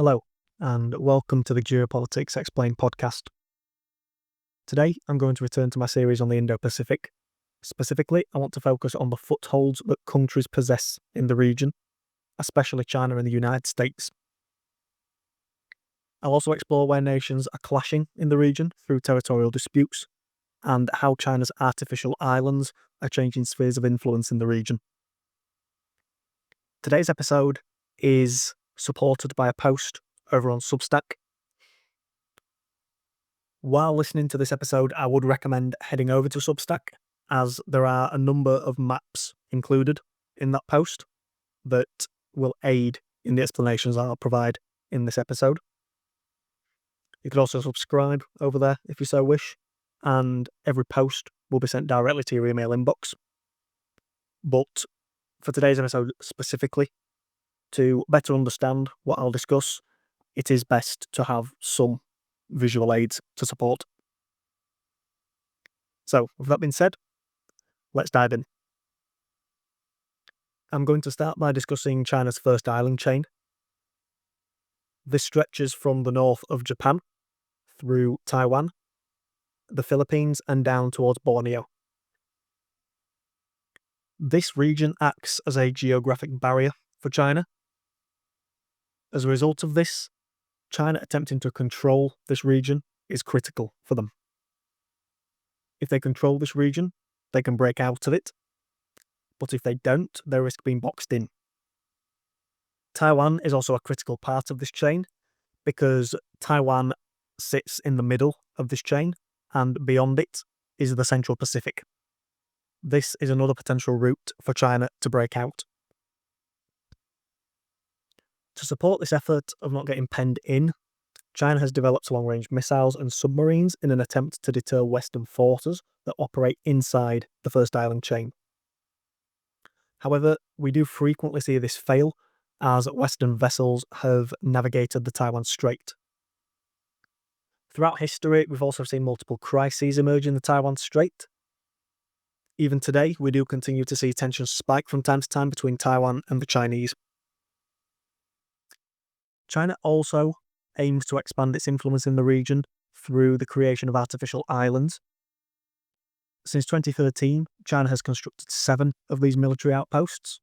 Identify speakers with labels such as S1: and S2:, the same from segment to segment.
S1: Hello, and welcome to the Geopolitics Explained podcast. Today, I'm going to return to my series on the Indo-Pacific. Specifically, I want to focus on the footholds that countries possess in the region, especially China and the United States. I'll also explore where nations are clashing in the region through territorial disputes, and how China's artificial islands are changing spheres of influence in the region. Today's episode is supported by a post over on Substack. While listening to this episode, I would recommend heading over to Substack, as there are a number of maps included in that post that will aid in the explanations I'll provide in this episode. You could also subscribe over there if you so wish, and every post will be sent directly to your email inbox. But for today's episode specifically, to better understand what I'll discuss, it is best to have some visual aids to support. So, with that being said, let's dive in. I'm going to start by discussing China's first island chain. This stretches from the north of Japan through Taiwan, the Philippines, and down towards Borneo. This region acts as a geographic barrier for China. As a result of this, China attempting to control this region is critical for them. If they control this region, they can break out of it, but if they don't, they risk being boxed in. Taiwan is also a critical part of this chain, because Taiwan sits in the middle of this chain, and beyond it is the Central Pacific. This is another potential route for China to break out. To support this effort of not getting penned in, China has developed long-range missiles and submarines in an attempt to deter Western forces that operate inside the first island chain. However, we do frequently see this fail, as Western vessels have navigated the Taiwan Strait. Throughout history, we've also seen multiple crises emerge in the Taiwan Strait. Even today, we do continue to see tensions spike from time to time between Taiwan and the Chinese. China also aims to expand its influence in the region through the creation of artificial islands. Since 2013, China has constructed 7 of these military outposts.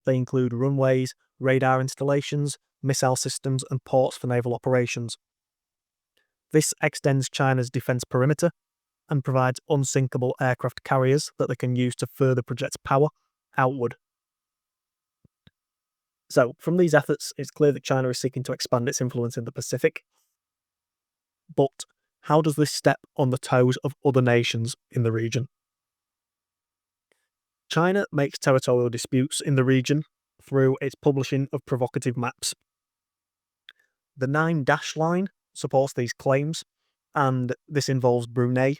S1: They include runways, radar installations, missile systems, and ports for naval operations. This extends China's defence perimeter and provides unsinkable aircraft carriers that they can use to further project power outward. So, from these efforts, it's clear that China is seeking to expand its influence in the Pacific. But how does this step on the toes of other nations in the region? China makes territorial disputes in the region through its publishing of provocative maps. The 9-dash line supports these claims, and this involves Brunei,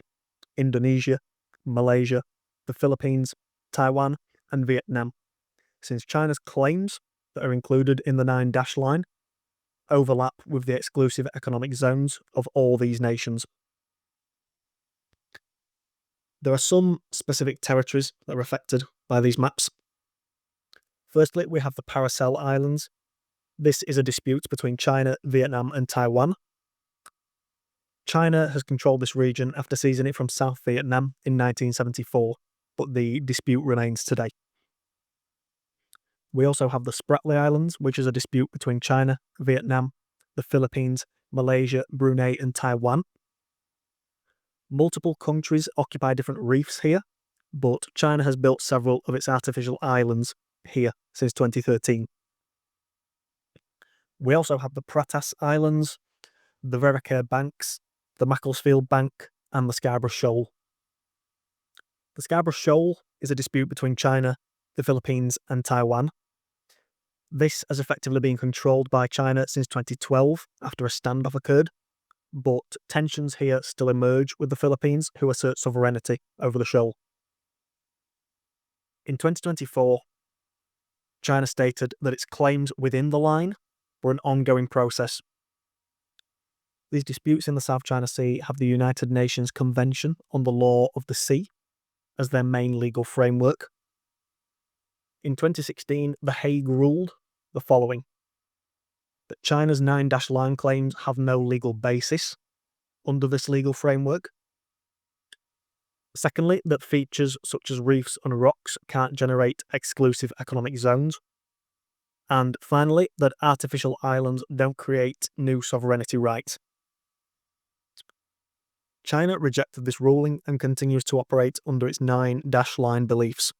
S1: Indonesia, Malaysia, the Philippines, Taiwan, and Vietnam, since China's claims that are included in the 9-dash line overlap with the exclusive economic zones of all these nations. There are some specific territories that are affected by these maps. Firstly, we have the Paracel Islands. This is a dispute between China, Vietnam, and Taiwan. China has controlled this region after seizing it from South Vietnam in 1974, but the dispute remains today. We also have the Spratly Islands, which is a dispute between China, Vietnam, the Philippines, Malaysia, Brunei, and Taiwan. Multiple countries occupy different reefs here, but China has built several of its artificial islands here since 2013. We also have the Pratas Islands, the Veracruz Banks, the Macclesfield Bank, and the Scarborough Shoal. The Scarborough Shoal is a dispute between China, the Philippines, and Taiwan. This has effectively been controlled by China since 2012 after a standoff occurred, but tensions here still emerge with the Philippines, who assert sovereignty over the shoal. In 2024, China stated that its claims within the line were an ongoing process. These disputes in the South China Sea have the United Nations Convention on the Law of the Sea as their main legal framework. In 2016, The Hague ruled the following: that China's 9-line claims have no legal basis under this legal framework. Secondly, that features such as reefs and rocks can't generate exclusive economic zones. And finally, that artificial islands don't create new sovereignty rights. China rejected this ruling and continues to operate under its 9-line beliefs.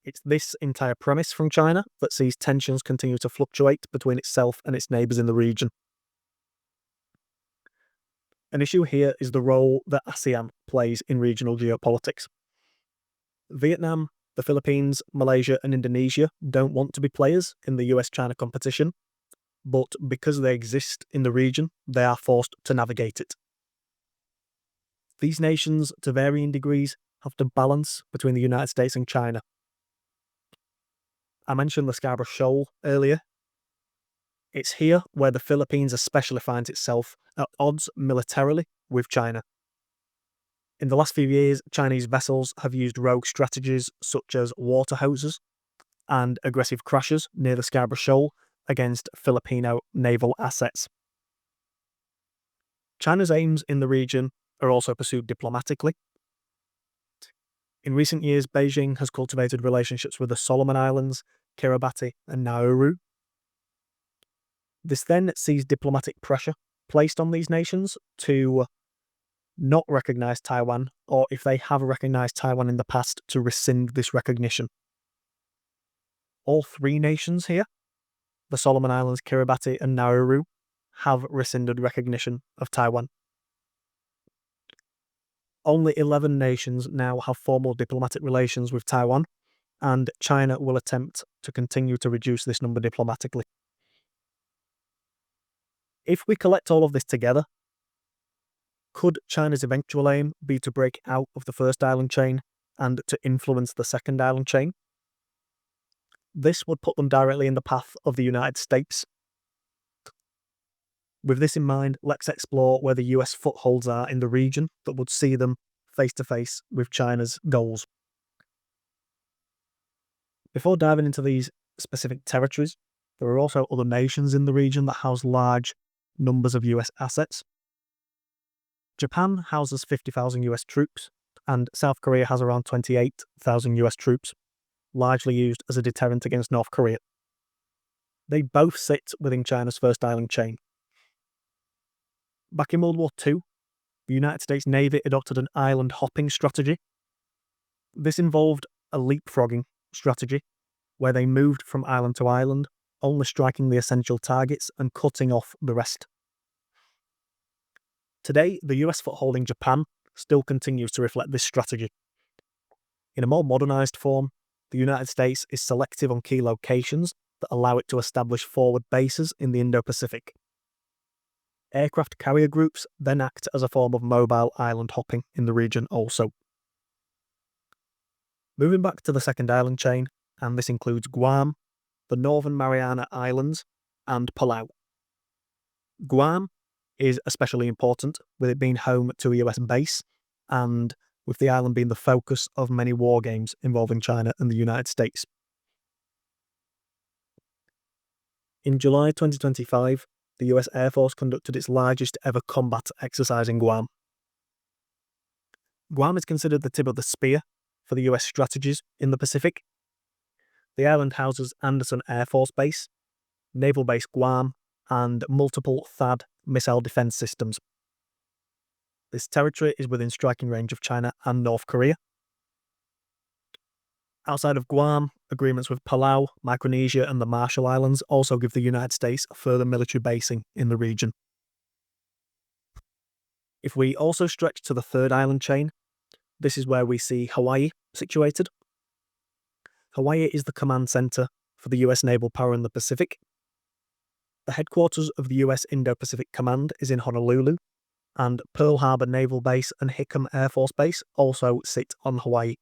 S1: It's this entire premise from China that sees tensions continue to fluctuate between itself and its neighbours in the region. An issue here is the role that ASEAN plays in regional geopolitics. Vietnam, the Philippines, Malaysia, and Indonesia don't want to be players in the US-China competition, but because they exist in the region, they are forced to navigate it. These nations, to varying degrees, have to balance between the United States and China. I mentioned the Scarborough Shoal earlier. It's here where the Philippines especially finds itself at odds militarily with China. In the last few years, Chinese vessels have used rogue strategies such as water hoses and aggressive crashes near the Scarborough Shoal against Filipino naval assets. China's aims in the region are also pursued diplomatically. In recent years, Beijing has cultivated relationships with the Solomon Islands, Kiribati, and Nauru. This then sees diplomatic pressure placed on these nations to not recognise Taiwan, or if they have recognised Taiwan in the past, to rescind this recognition. All three nations here, the Solomon Islands, Kiribati, and Nauru, have rescinded recognition of Taiwan. Only 11 nations now have formal diplomatic relations with Taiwan, and China will attempt to continue to reduce this number diplomatically. If we collect all of this together, could China's eventual aim be to break out of the first island chain and to influence the second island chain? This would put them directly in the path of the United States. With this in mind, let's explore where the US footholds are in the region that would see them face to face with China's goals. Before diving into these specific territories, there are also other nations in the region that house large numbers of US assets. Japan houses 50,000 US troops, and South Korea has around 28,000 US troops, largely used as a deterrent against North Korea. They both sit within China's first island chain. Back in World War II, the United States Navy adopted an island hopping strategy. This involved a leapfrogging strategy, where they moved from island to island, only striking the essential targets and cutting off the rest. Today, the US foothold in Japan still continues to reflect this strategy. In a more modernised form, the United States is selective on key locations that allow it to establish forward bases in the Indo-Pacific. Aircraft carrier groups then act as a form of mobile island hopping in the region also. Moving back to the second island chain, and this includes Guam, the Northern Mariana Islands, and Palau. Guam is especially important, with it being home to a US base, and with the island being the focus of many war games involving China and the United States. In July 2025, the US Air Force conducted its largest ever combat exercise in Guam. Guam is considered the tip of the spear for the US strategies in the Pacific. The island houses Anderson Air Force Base, Naval Base Guam, and multiple THAAD missile defense systems. This territory is within striking range of China and North Korea. Outside of Guam, agreements with Palau, Micronesia, and the Marshall Islands also give the United States further military basing in the region. If we also stretch to the third island chain, this is where we see Hawaii situated. Hawaii is the command centre for the US naval power in the Pacific. The headquarters of the US Indo-Pacific Command is in Honolulu, and Pearl Harbor Naval Base and Hickam Air Force Base also sit on Hawaii.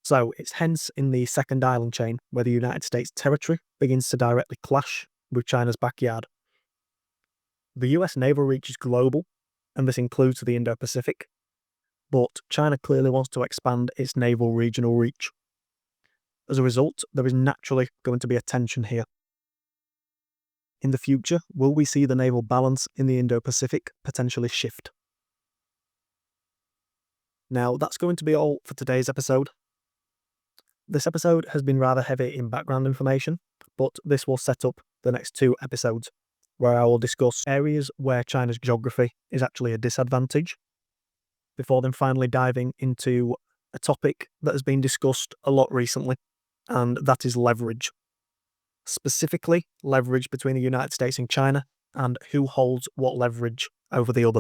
S1: So it's hence in the second island chain where the United States territory begins to directly clash with China's backyard. The US naval reach is global, and this includes the Indo-Pacific, but China clearly wants to expand its naval regional reach. As a result, there is naturally going to be a tension here. In the future, will we see the naval balance in the Indo-Pacific potentially shift? Now, that's going to be all for today's episode. This episode has been rather heavy in background information, but this will set up the next 2 episodes, where I will discuss areas where China's geography is actually a disadvantage, before then finally diving into a topic that has been discussed a lot recently, and that is leverage. Specifically, leverage between the United States and China, and who holds what leverage over the other.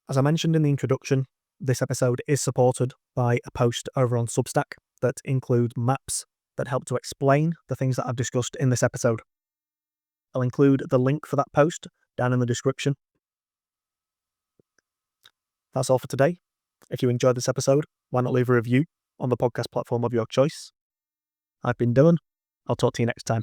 S1: As I mentioned in the introduction, this episode is supported by a post over on Substack that includes maps that help to explain the things that I've discussed in this episode. I'll include the link for that post down in the description. That's all for today. If you enjoyed this episode, why not leave a review on the podcast platform of your choice? I've been Dylan. I'll talk to you next time.